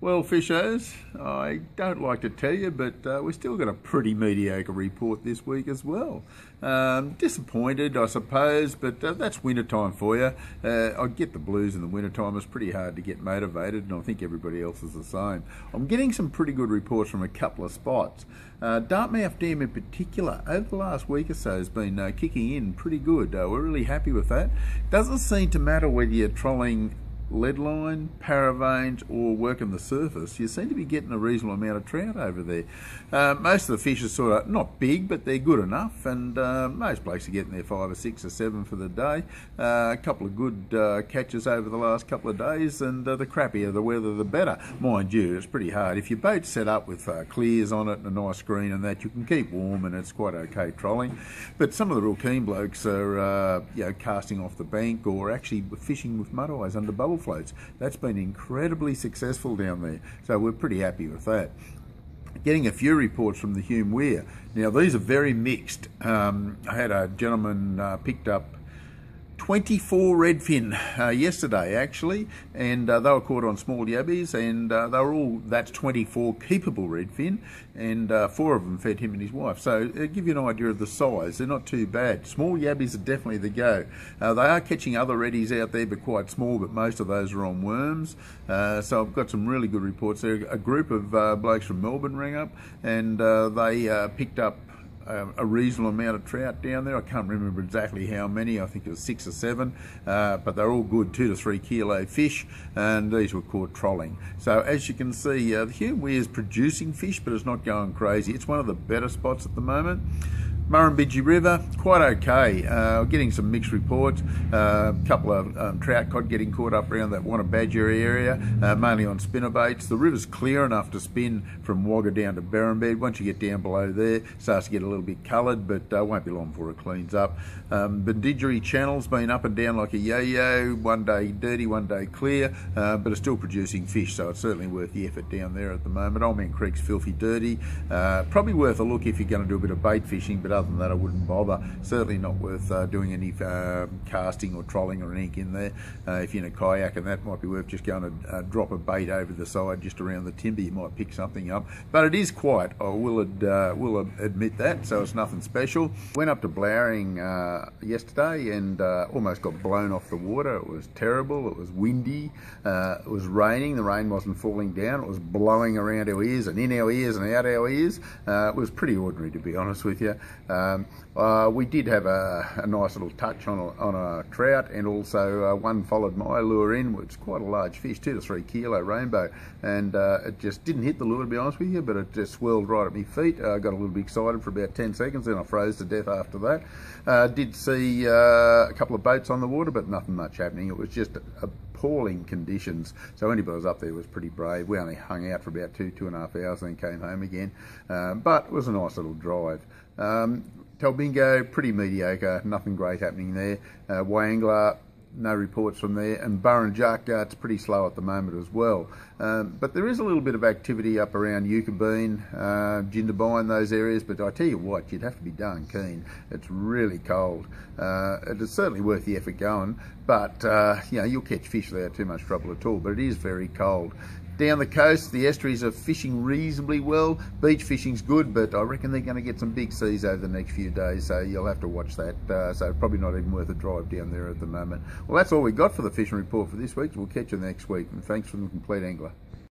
Well, fishers, I don't like to tell you, but we've still got a pretty mediocre report this week as well. Disappointed, I suppose, but that's wintertime for you. I get the blues in the wintertime. It's pretty hard to get motivated, and I think everybody else is the same. I'm getting some pretty good reports from a couple of spots. Dartmouth Dam in particular, over the last week or so, has been kicking in pretty good. We're really happy with that. Doesn't seem to matter whether you're trolling lead line, paravanes, or working the surface. You seem to be getting a reasonable amount of trout over there. Most of the fish are sort of not big, but they're good enough, and most blokes are getting their 5 or 6 or 7 for the day. A couple of good catches over the last couple of days, and the crappier the weather, the better. Mind you, it's pretty hard. If your boat's set up with clears on it and a nice screen and that, you can keep warm, and it's quite okay trolling. But some of the real keen blokes are casting off the bank or actually fishing with mud eyes under bubble floats. That's been incredibly successful down there, so we're pretty happy with that. Getting a few reports from the Hume Weir. Now these are very mixed. I had a gentleman picked up 24 redfin yesterday actually, and they were caught on small yabbies, and they were all, that's 24 keepable redfin, and 4 of them fed him and his wife. So give you an idea of the size, they're not too bad. Small yabbies are definitely the go. They are catching other reddies out there, but quite small, but most of those are on worms. So I've got some really good reports there. A group of blokes from Melbourne rang up, and they picked up a reasonable amount of trout down there. I can't remember exactly how many. I think it was 6 or 7, but they're all good 2 to 3 kilo fish, and these were caught trolling. So as you can see, the Hume Weir is producing fish, but it's not going crazy. It's one of the better spots at the moment. Murrumbidgee River, quite okay. Getting some mixed reports. A couple of trout cod getting caught up around that Wanna Badger area, mainly on spinnerbaits. The river's clear enough to spin from Wagga down to Berrenbed. Once you get down below there, it starts to get a little bit coloured, but won't be long before it cleans up. Bendidgery Channel's been up and down like a yo-yo, one day dirty, one day clear, but it's still producing fish, so it's certainly worth the effort down there at the moment. Old Man Creek's filthy dirty. Probably worth a look if you're going to do a bit of bait fishing, but other than that I wouldn't bother. Certainly not worth doing any casting or trolling or anything in there. If you're in a kayak, and that might be worth just going to drop a bait over the side just around the timber. You might pick something up, but it is quiet, I will admit that, so it's nothing special. Went up to Blowering yesterday and almost got blown off the water. It was terrible, it was windy, it was raining, the rain wasn't falling down, it was blowing around our ears and in our ears and out our ears. It was pretty ordinary, to be honest with you. We did have a nice little touch on a trout, and also one followed my lure in, which is quite a large fish, 2 to 3 kilo rainbow, and it just didn't hit the lure, to be honest with you, but it just swirled right at my feet. I got a little bit excited for about 10 seconds, then I froze to death after that. Did see a couple of boats on the water, but nothing much happening. It was just appalling conditions, so anybody who was up there was pretty brave. We only hung out for about 2.5 hours and then came home again, but it was a nice little drive. Talbingo, pretty mediocre, nothing great happening there. Wangler, no reports from there, and Burrinjuck, it's pretty slow at the moment as well. But there is a little bit of activity up around Eucabine, Jindabyne, those areas, but I tell you what, you'd have to be darn keen. It's really cold. It is certainly worth the effort going, but you'll catch fish without too much trouble at all, but it is very cold. Down the coast, the estuaries are fishing reasonably well. Beach fishing's good, but I reckon they're going to get some big seas over the next few days, so you'll have to watch that. So probably not even worth a drive down there at the moment. Well, that's all we got for the fishing report for this week. We'll catch you next week, and thanks from the Compleat Angler.